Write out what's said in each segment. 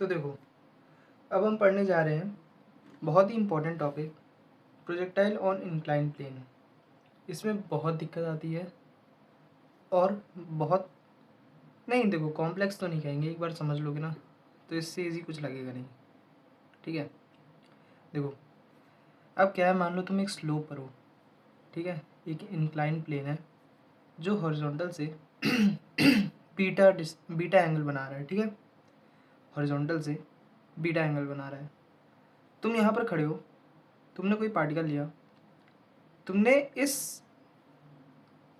तो देखो, अब हम पढ़ने जा रहे हैं बहुत ही important topic, projectile on incline plane. इसमें बहुत दिक्कत आती है और बहुत नहीं, देखो कॉम्प्लेक्स तो नहीं कहेंगे, एक बार समझ लोगे ना तो इससे इजी कुछ लगेगा नहीं। ठीक है, देखो अब क्या है, मान लो तुम एक स्लोप पर हो। ठीक है, एक इंक्लाइन प्लेन है जो हॉरिजॉन्टल से बीटा एंगल बना रहा है। ठीक है, हॉरिजॉन्टल से बीटा एंगल बना रहा है। तुम यहाँ पर खड़े हो, तुमने कोई पार्टिकल लिया, तुमने इस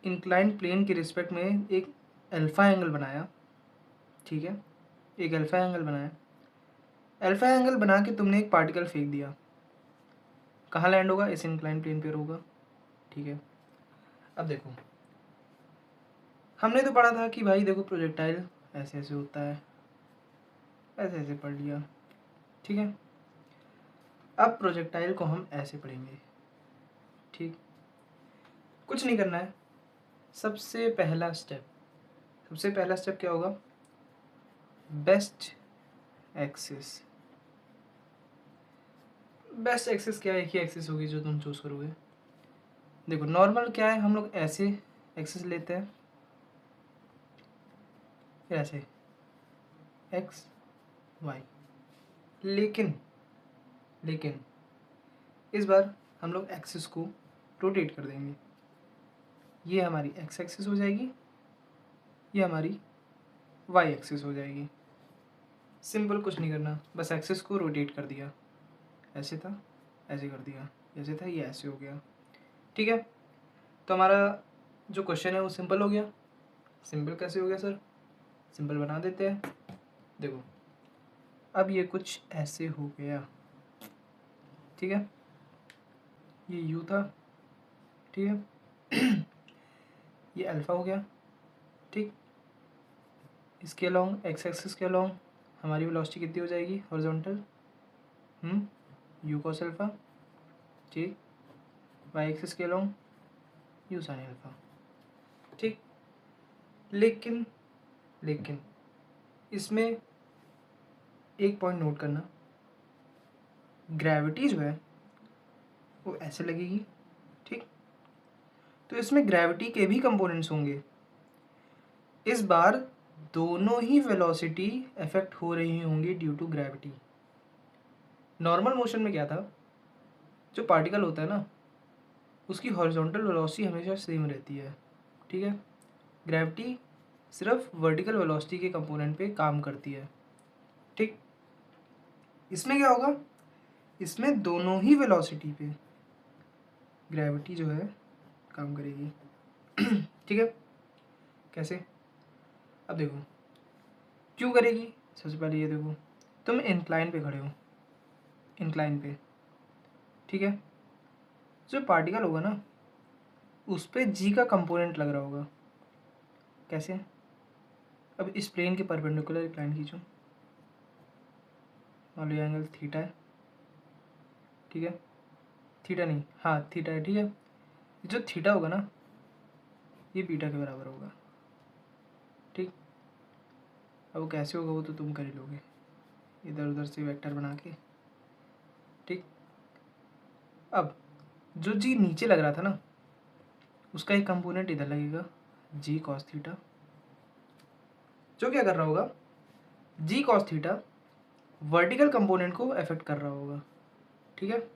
इंक्लाइंड प्लेन के रिस्पेक्ट में एक अल्फ़ा एंगल बनाया। ठीक है, एक अल्फ़ा एंगल बनाया। अल्फ़ा एंगल बना के तुमने एक पार्टिकल फेंक दिया, कहाँ लैंड होगा? इस इंक्लाइंड प्लेन पर होगा। ठीक है, अब देखो हमने तो पढ़ा था कि भाई देखो प्रोजेक्टाइल ऐसे ऐसे होता है, ऐसे ऐसे पढ़ लिया। ठीक है, अब प्रोजेक्टाइल को हम ऐसे पढ़ेंगे। ठीक, कुछ नहीं करना है। सबसे पहला स्टेप क्या होगा? बेस्ट एक्सिस क्या है? एक ही एक्सिस होगी जो तुम चूज करोगे। देखो नॉर्मल क्या है, हम लोग ऐसे एक्सिस लेते हैं, फिर ऐसे एक्स वाई। लेकिन इस बार हम लोग एक्सिस को रोटेट कर देंगे। ये हमारी एक्स एक्सिस हो जाएगी, ये हमारी वाई एक्सिस हो जाएगी। सिंपल, कुछ नहीं करना, बस एक्सिस को रोटेट कर दिया। ऐसे था, ऐसे कर दिया, ऐसे था, ये ऐसे हो गया। ठीक है, तो हमारा जो क्वेश्चन है वो सिंपल हो गया। सिंपल कैसे हो गया सर? सिंपल बना देते हैं। देखो अब ये कुछ ऐसे हो गया। ठीक है, ये यू था। ठीक है ये अल्फ़ा हो गया। ठीक, इसके अलॉन्ग एक्स एक्सिस के अलॉन्ग हमारी वेलोसिटी कितनी हो जाएगी? Horizontal you cos alpha. ठीक, वाई एक्सिस के अलॉन्ग यू साइन अल्फ़ा। ठीक, लेकिन इसमें एक पॉइंट नोट करना, ग्रेविटी जो है वो ऐसे लगेगी। ठीक, तो इसमें ग्रेविटी के भी कंपोनेंट्स होंगे। इस बार दोनों ही वेलोसिटी अफेक्ट हो रही होंगी due to gravity. Normal motion में क्या था, जो पार्टिकल होता है ना उसकी हॉरिजॉन्टल वेलोसिटी हमेशा सेम रहती है। ठीक है, ग्रेविटी सिर्फ वर्टिकल वेलोसिटी के कंपोनेंट पे काम करती है। ठीक, इसमें क्या होगा? इसमें दोनों ही वेलोसिटी पे ग्रेविटी जो है काम करेगी। ठीक है, कैसे? अब देखो क्यों करेगी। सबसे पहले ये देखो, तुम इंक्लाइन पे खड़े हो, इंक्लाइन पे। ठीक है, जो पार्टिकल होगा ना उस पर जी का कंपोनेंट लग रहा होगा। कैसे? अब इस प्लेन के परपेंडिकुलर एक लाइन खींचो, मान लो एंगल थीटा है। ठीक है, थीटा नहीं, हाँ थीटा है। ठीक है, जो थीटा होगा ना ये बीटा के बराबर होगा। ठीक, अब वो कैसे होगा वो तो तुम कर ही लोगे इधर उधर से वेक्टर बना के। ठीक, अब जो जी नीचे लग रहा था ना उसका एक कंपोनेंट इधर लगेगा, जी कॉस थीटा, जो क्या कर रहा होगा? G cos theta vertical component को अफेक्ट कर रहा होगा। ठीक है,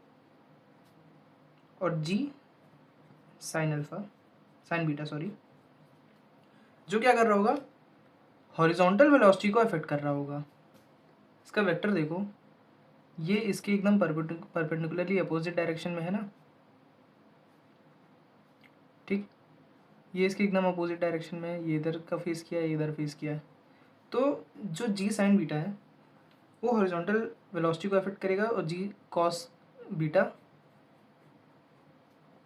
और g sine alpha, sine beta sorry, जो क्या कर रहा होगा? हॉरिजॉन्टल वेलोसिटी को अफेक्ट कर रहा होगा। इसका वेक्टर देखो, ये इसके एकदम परपेंडिकुलरली अपोजिट डायरेक्शन में है ना। ठीक, ये इसके एकदम अपोजिट डायरेक्शन में है, ये इधर का फेस किया है, ये इधर फेस किया है। तो जो जी साइन बीटा है वो हॉरिजॉन्टल वेलोसिटी को अफेक्ट करेगा और जी कॉस बीटा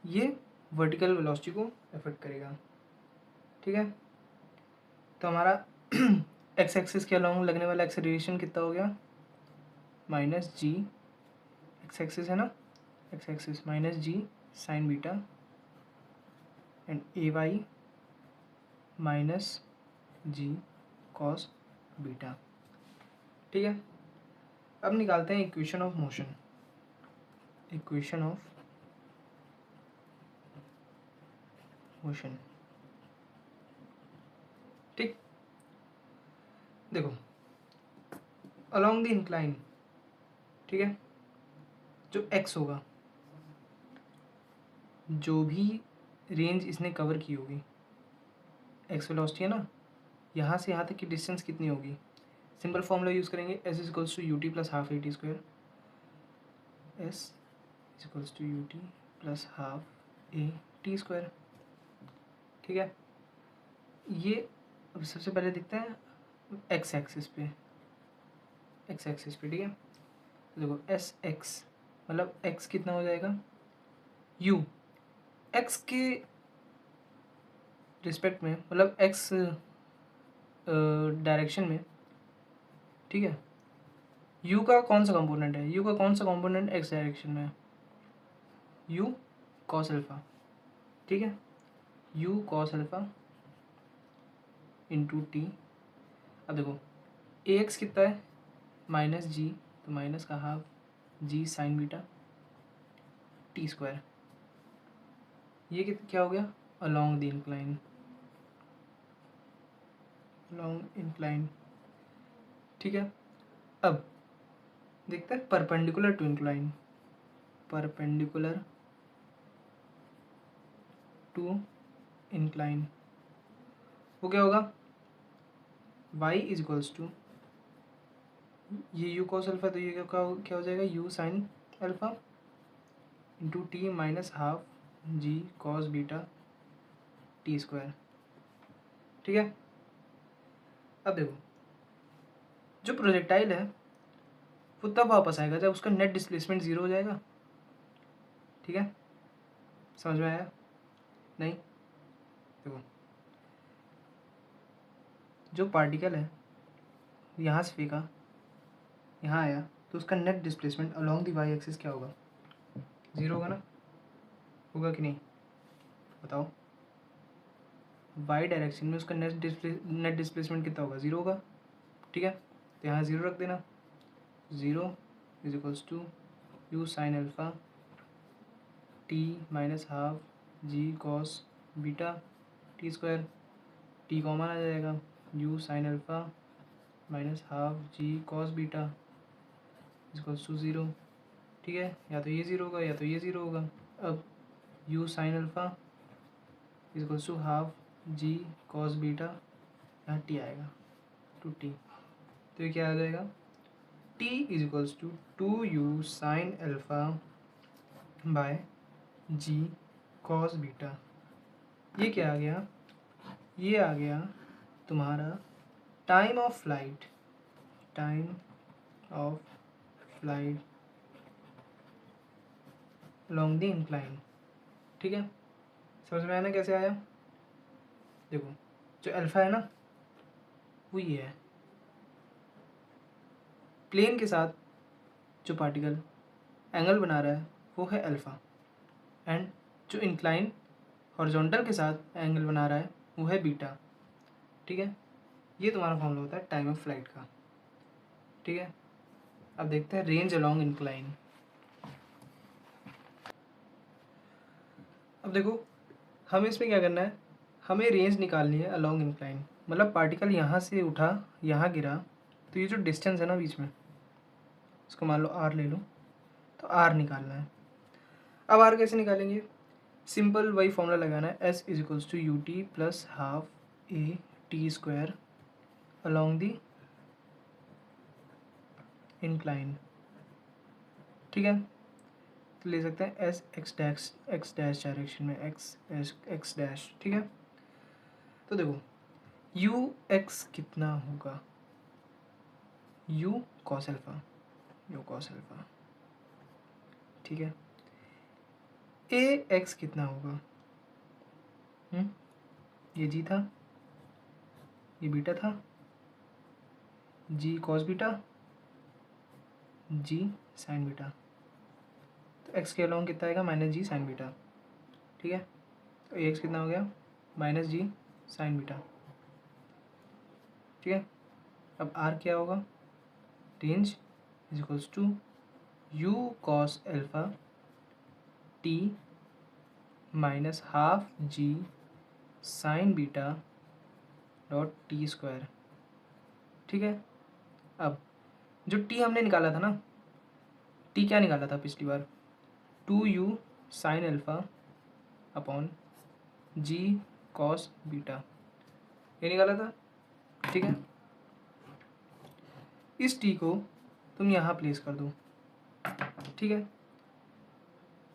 ये वर्टिकल वेलोसिटी को अफेक्ट करेगा। ठीक है, तो हमारा एक्स एक्सिस के अलॉन्ग लगने वाला एक्सेलरेशन कितना हो गया? माइनस जी, एक्स एक्सिस है ना, x axis minus g sine beta and a y minus g cos beta. ठीक है, अब निकालते हैं equation of motion, equation of motion. ठीक, देखो अलोंग द इंक्लाइन, ठीक है, जो x होगा, जो भी रेंज इसने कवर की होगी, x वेलोसिटी है ना, यहाँ से यहाँ तक की डिस्टेंस कितनी होगी, सिंपल फॉर्मूला यूज़ करेंगे, s equals to ut plus half at square, s equals to ut plus half at square. ठीक है, ये अब सबसे पहले देखते हैं x एक्सिस पे, x एक्सिस पे, ठीक है, देखो एस एक्स मतलब x कितना हो जाएगा, u x के रिस्पेक्ट में, मतलब x डायरेक्शन में, ठीक है, u का कौन सा कंपोनेंट है, u का कौन सा कंपोनेंट x डायरेक्शन में है, u cos अल्फ़ा, ठीक है, u cos alpha into T. अब देखो ए एक्स कितना है, माइनस जी, तो माइनस का half g sine beta t square, ये क्या हो गया, along the incline, along incline. ठीक है, अब देखते हैं perpendicular to incline, perpendicular to incline, वो क्या होगा, y इज इक्वल्स टू, ये u cos अल्फ़ा, तो ये क्या हो जाएगा, u sine alpha into t minus half g cos beta t square. ठीक है, अब देखो जो प्रोजेक्टाइल है वो तब वापस आएगा जब उसका नेट डिस्प्लेसमेंट ज़ीरो हो जाएगा। ठीक है, समझ में आया, नहीं, देखो जो पार्टिकल है यहाँ से फेंका, यहाँ आया, तो उसका net displacement along the y axis क्या होगा, ज़ीरो होगा ना, होगा कि नहीं बताओ, वाई डायरेक्शन में उसका नेट डिस्प्लेसमेंट कितना होगा, ज़ीरो होगा। ठीक है, तो यहाँ ज़ीरो रख देना, zero is equals to u sine alpha t minus half g cos beta t square, t common आ जाएगा, u sine alpha minus half g cos beta equals to zero. ठीक है, या तो ये ज़ीरो होगा या तो ये ज़ीरो होगा। अब u sine alpha equals to half g cos beta, यहाँ टी आएगा टू टी, तो ये क्या आ जाएगा, t is equals to two u sine alpha by g cos beta. ये क्या आ गया, ये आ गया तुम्हारा time of flight, time of flight along the incline. ठीक है, समझ में आया ना कैसे आया, देखो जो अल्फ़ा है ना वो ये है, प्लेन के साथ जो पार्टिकल एंगल बना रहा है वो है अल्फ़ा, एंड जो इंक्लाइन हॉरिजॉन्टल के साथ एंगल बना रहा है वो है बीटा। ठीक है, ये तुम्हारा फॉर्मूला होता है टाइम ऑफ फ्लाइट का। ठीक है, अब देखते हैं रेंज अलोंग इंक्लाइन। अब देखो हमें इसमें क्या करना है, हमें रेंज निकालनी है अलोंग इंक्लाइन, मतलब पार्टिकल यहाँ से उठा यहाँ गिरा, तो ये जो डिस्टेंस है ना बीच में, इसको मान लो आर ले लो, तो आर निकालना है। अब आर कैसे निकालेंगे, सिंपल वही फॉर्मूला लगाना है, s is equals to u t plus half a t square along the incline. ठीक है, तो ले सकते हैं एस एक्स डैश डायरेक्शन में, एक्स डैश। ठीक है, तो देखो यू एक्स कितना होगा, u cos alpha, u cos alpha. ठीक है, ए एक्स कितना होगा, ये जी था, ये बीटा था, जी कॉस बीटा, जी साइन बीटा, तो एक्स के अलोंग कितना आएगा, माइनस जी साइन बीटा। ठीक है, तो ए एक्स कितना हो गया, माइनस जी साइन बीटा। ठीक है, अब आर क्या होगा, range is equals to u cos alpha t minus half g sine beta dot t square. ठीक है, अब जो टी हमने निकाला था ना, टी क्या निकाला था पिछली बार, 2u sign alpha upon g cos beta, ये निकाला था। ठीक है, इस टी को तुम यहाँ प्लेस कर दो। ठीक है,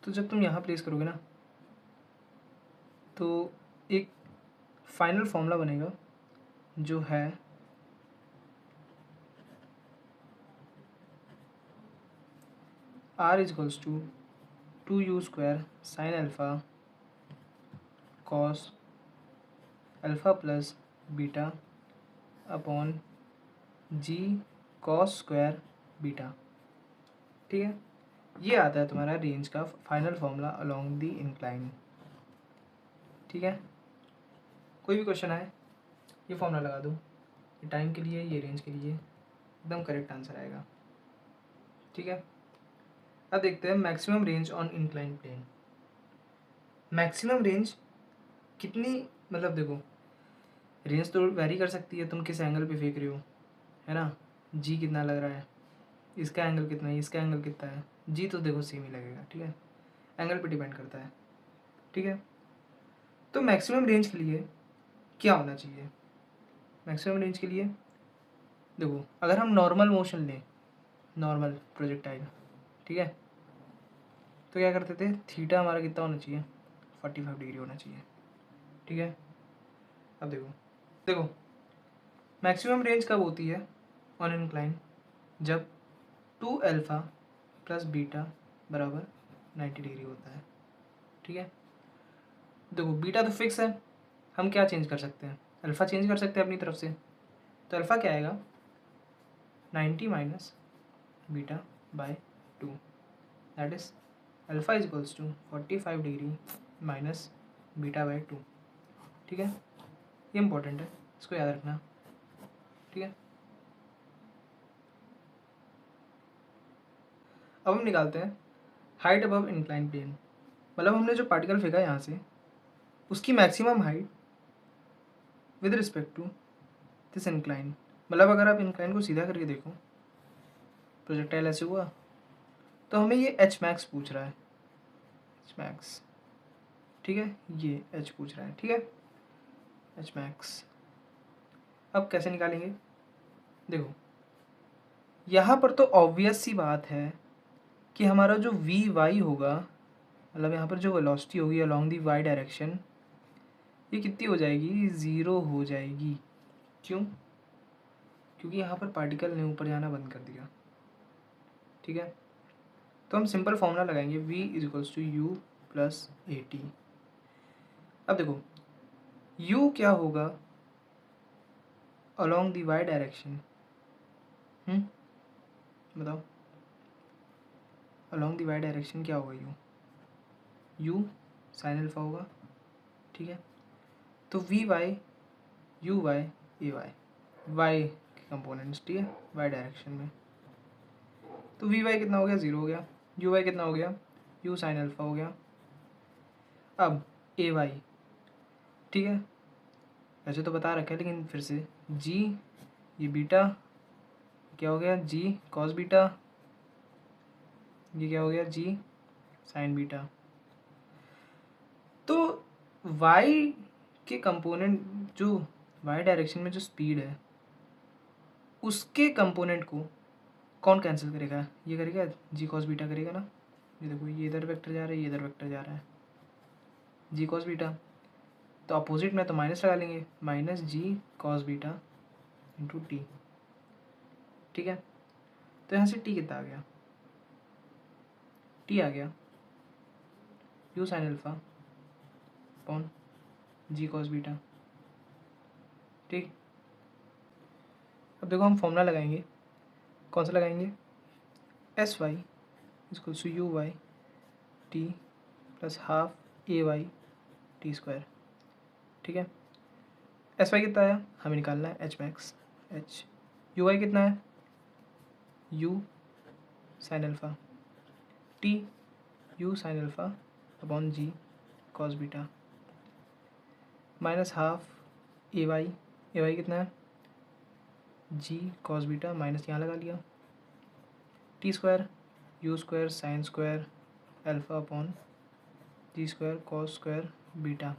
तो जब तुम यहाँ प्लेस करोगे ना, तो एक फाइनल फॉर्मूला बनेगा जो है r is equals to 2u square sine alpha cos alpha plus beta upon g cos square beta. ठीक है, ये आता है तुम्हारा रेंज का final formula along the incline. ठीक है, कोई भी क्वेश्चन आए ये फॉर्मूला लगा दो, ये टाइम के लिए, ये रेंज के लिए, एकदम करेक्ट आंसर आएगा। ठीक है, अब देखते हैं maximum range on incline plane. Maximum range कितनी, मतलब देखो रेंज तो वेरी कर सकती है, तुम किस एंगल पे फेंक रहे हो, है ना, जी कितना लग रहा है, इसका एंगल कितना है, इसका एंगल कितना है, जी तो देखो सेम ही लगेगा। ठीक है, एंगल पे डिपेंड करता है। ठीक है, तो मैक्सिमम रेंज के लिए क्या होना चाहिए, मैक्सिमम रेंज के लिए देखो, अगर हम नॉर्मल मोशन लें, नॉर्मल प्रोजेक्टाइल, ठीक है, तो क्या करते थे, थीटा हमारा कितना होना चाहिए, 45 डिग्री होना चाहिए। ठीक है, अब देखो देखो मैक्सिमम रेंज कब होती है ऑन इंक्लाइन, जब 2 अल्फ़ा प्लस बीटा बराबर 90 डिग्री होता है। ठीक है, देखो बीटा तो फिक्स है, हम क्या चेंज कर सकते हैं, अल्फ़ा चेंज कर सकते हैं अपनी तरफ से, तो अल्फ़ा क्या आएगा, 90 minus beta by 2, that is alpha is equals to 45 degree minus beta by 2। ठीक है, ये इंपॉर्टेंट है, इसको याद रखना। ठीक है, अब हम निकालते हैं हाइट अबव इंक्लाइन प्लेन, मतलब हमने जो पार्टिकल फेंका यहाँ से, उसकी maximum height with respect to this incline. मतलब अगर आप इंक्लाइन को सीधा करके देखो, प्रोजेक्टाइल ऐसे हुआ, तो हमें ये एच मैक्स पूछ रहा है, एच मैक्स। ठीक है, ये एच पूछ रहा है। ठीक है, एच मैक्स अब कैसे निकालेंगे, देखो यहाँ पर तो ऑब्वियस सी बात है कि हमारा जो वी वाई होगा, मतलब यहाँ पर जो वेलोसिटी होगी अलोंग दी वाई डायरेक्शन, ये कितनी हो जाएगी, ज़ीरो हो जाएगी। क्यों, क्योंकि यहाँ पर पार्टिकल ने ऊपर जाना बंद कर दिया। ठीक है, तो हम सिंपल फॉर्मूला लगाएंगे, v is equals to u plus a t. अब देखो u क्या होगा अलोंग दी वाई डायरेक्शन, बताओ अलोंग दी वाई डायरेक्शन क्या होगा, u साइन अल्फा होगा। ठीक है, तो v y u y a y, y के कंपोनेंट्स। ठीक है, वाई डायरेक्शन में, तो वी वाई कितना हो गया, ज़ीरो हो गया, यू वाई कितना हो गया, यू साइन अल्फा हो गया। अब ए वाई, ठीक है, वैसे तो बता रखा है लेकिन फिर से, जी ये बीटा क्या हो गया, जी कॉस बीटा, ये क्या हो गया, जी साइन बीटा। तो y के कंपोनेंट, जो y डायरेक्शन में जो स्पीड है, उसके कंपोनेंट को कौन कैंसिल करेगा, ये करेगा, जी कॉस बीटा करेगा ना। ये देखो ये इधर वेक्टर जा रहा है, ये इधर वेक्टर जा रहा है, जी कॉस बीटा, तो अपोजिट में तो माइनस लगा लेंगे, minus g cos beta into T. ठीक है, तो यहाँ से टी कितना आ गया, टी आ गया u sine alpha upon g cos beta. ठीक, अब देखो हम फॉर्मूला लगाएंगे, कौन सा लगाएंगे, s y equal to u y t plus half a y t square. ठीक है, एस वाई कितना आया, हमें निकालना है h max, h, u y कितना है, u sine alpha, t u sine alpha upon g cos beta, minus half a y कितना है, जी कॉस बीटा माइनस यहाँ लगा लिया, t square u square sine square alpha upon g square cos square beta.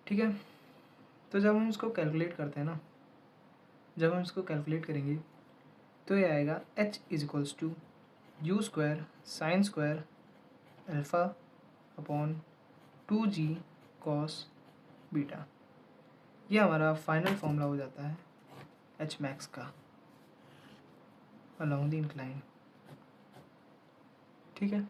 ठीक है, तो जब हम इसको कैलकुलेट करते हैं ना, जब हम इसको कैलकुलेट करेंगे तो ये आएगा h is equals to u square sine square alpha upon 2g cos beta. ये हमारा फाइनल फॉर्मूला हो जाता है एच मैक्स का अलॉन्ग द इंक्लाइन। ठीक है।